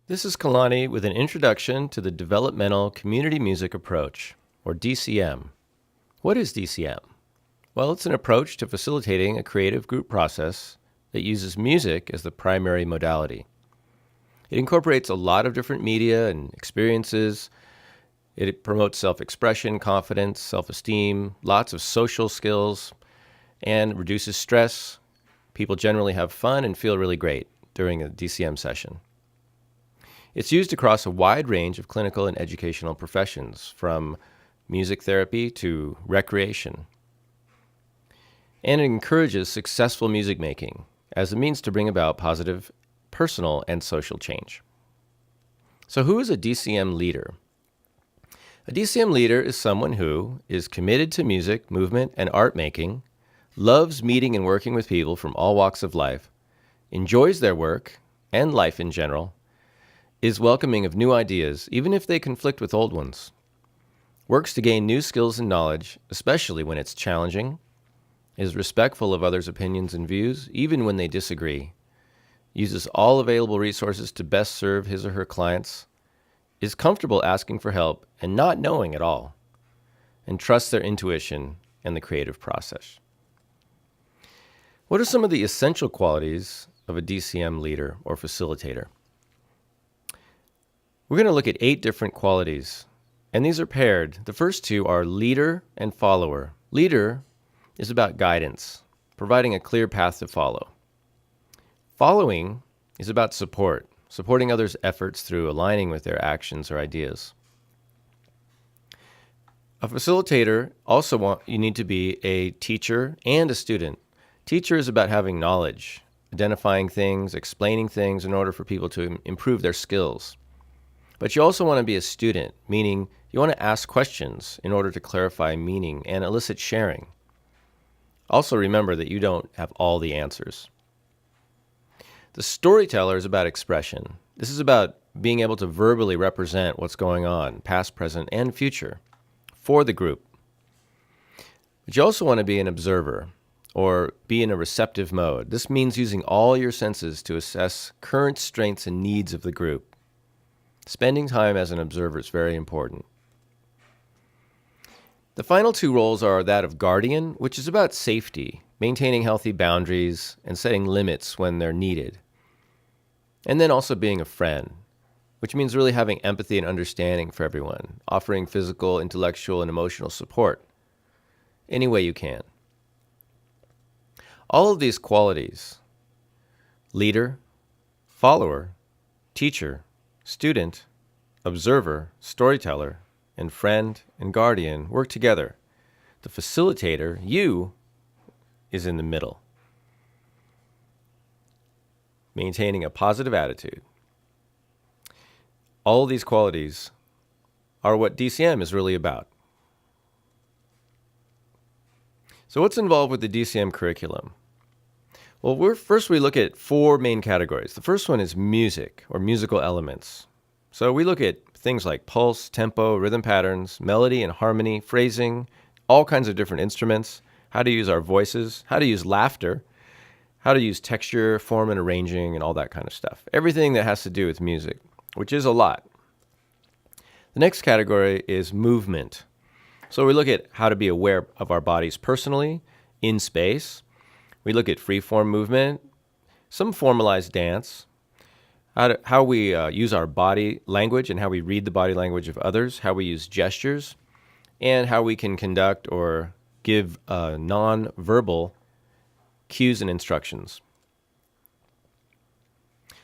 This is Kalani with an introduction to the Developmental Community Music Approach, or DCM. What is DCM? Well, it's an approach to facilitating a creative group process that uses music as the primary modality. It incorporates a lot of different media and experiences. It promotes self-expression, confidence, self-esteem, lots of social skills, and reduces stress. People generally have fun and feel really great during a DCM session. It's used across a wide range of clinical and educational professions, from music therapy to recreation. And it encourages successful music making as a means to bring about positive personal and social change. So who is a DCM leader? A DCM leader is someone who is committed to music, movement, and art making, loves meeting and working with people from all walks of life, enjoys their work and life in general, is welcoming of new ideas, even if they conflict with old ones, works to gain new skills and knowledge, especially when it's challenging, is respectful of others' opinions and views, even when they disagree, uses all available resources to best serve his or her clients, is comfortable asking for help and not knowing at all, and trusts their intuition and the creative process. What are some of the essential qualities of a DCM leader or facilitator? We're going to look at 8 different qualities, and these are paired. The first 2 are leader and follower. Leader is about guidance, providing a clear path to follow. Following is about support, supporting others' efforts through aligning with their actions or ideas. A facilitator you need to be a teacher and a student. Teacher is about having knowledge, identifying things, explaining things in order for people to improve their skills. But you also want to be a student, meaning you want to ask questions in order to clarify meaning and elicit sharing. Also remember that you don't have all the answers. The storyteller is about expression. This is about being able to verbally represent what's going on, past, present, and future, for the group. But you also want to be an observer, or be in a receptive mode. This means using all your senses to assess current strengths and needs of the group. Spending time as an observer is very important. The final 2 roles are that of guardian, which is about safety, maintaining healthy boundaries, and setting limits when they're needed. And then also being a friend, which means really having empathy and understanding for everyone, offering physical, intellectual, and emotional support any way you can. All of these qualities, leader, follower, teacher, student, observer, storyteller, and friend and guardian work together. The facilitator, you, is in the middle, maintaining a positive attitude. All of these qualities are what DCM is really about. So what's involved with the DCM curriculum? Well, first we look at 4 main categories. The first one is music, or musical elements. So we look at things like pulse, tempo, rhythm patterns, melody and harmony, phrasing, all kinds of different instruments, how to use our voices, how to use laughter, how to use texture, form and arranging, and all that kind of stuff. Everything that has to do with music, which is a lot. The next category is movement. So we look at how to be aware of our bodies personally, in space. We look at free-form movement, some formalized dance, how we use our body language and how we read the body language of others, how we use gestures, and how we can conduct or give non-verbal cues and instructions.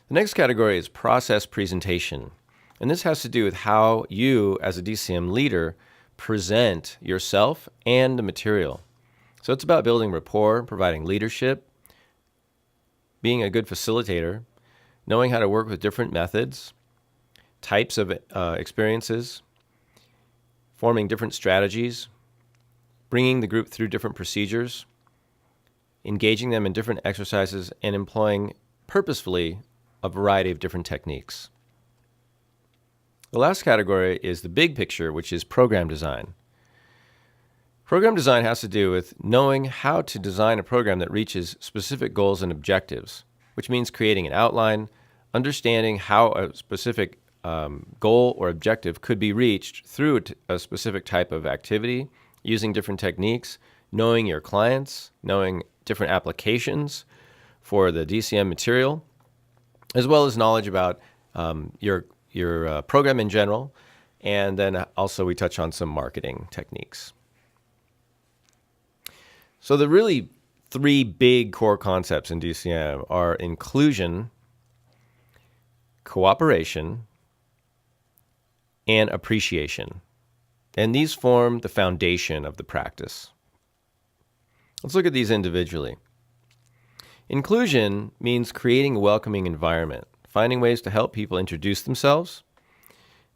The next category is process presentation, and this has to do with how you, as a DCM leader, present yourself and the material. So it's about building rapport, providing leadership, being a good facilitator, knowing how to work with different methods, types of experiences, forming different strategies, bringing the group through different procedures, engaging them in different exercises, and employing purposefully a variety of different techniques. The last category is the big picture, which is program design. Program design has to do with knowing how to design a program that reaches specific goals and objectives, which means creating an outline, understanding how a specific goal or objective could be reached through a specific type of activity, using different techniques, knowing your clients, knowing different applications for the DCM material, as well as knowledge about your program in general. And then also we touch on some marketing techniques. So the really three big core concepts in DCM are inclusion, cooperation, and appreciation. And these form the foundation of the practice. Let's look at these individually. Inclusion means creating a welcoming environment, finding ways to help people introduce themselves,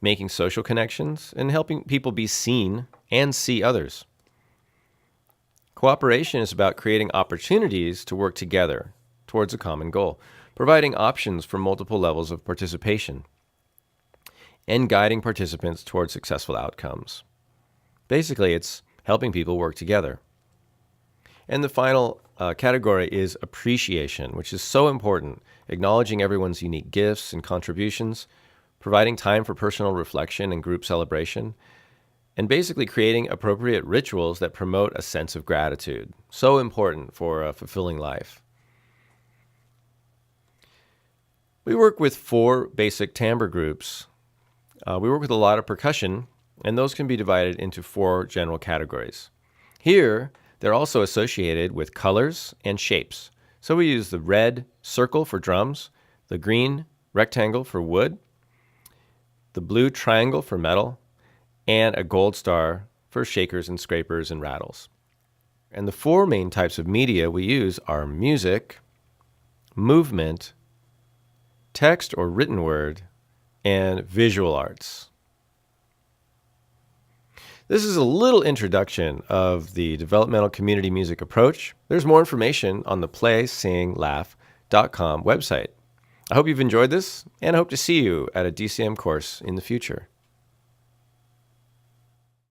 making social connections, and helping people be seen and see others. Cooperation is about creating opportunities to work together towards a common goal, providing options for multiple levels of participation, and guiding participants towards successful outcomes. Basically, it's helping people work together. And the final category is appreciation, which is so important, acknowledging everyone's unique gifts and contributions, providing time for personal reflection and group celebration, and basically creating appropriate rituals that promote a sense of gratitude. So important for a fulfilling life. We work with 4 basic timbre groups. We work with a lot of percussion, and those can be divided into 4 general categories. Here, they're also associated with colors and shapes. So we use the red circle for drums, the green rectangle for wood, the blue triangle for metal, and a gold star for shakers and scrapers and rattles. And the 4 main types of media we use are music, movement, text or written word, and visual arts. This is a little introduction of the Developmental Community Music approach. There's more information on the PlaySingLaugh.com website. I hope you've enjoyed this, and I hope to see you at a DCM course in the future.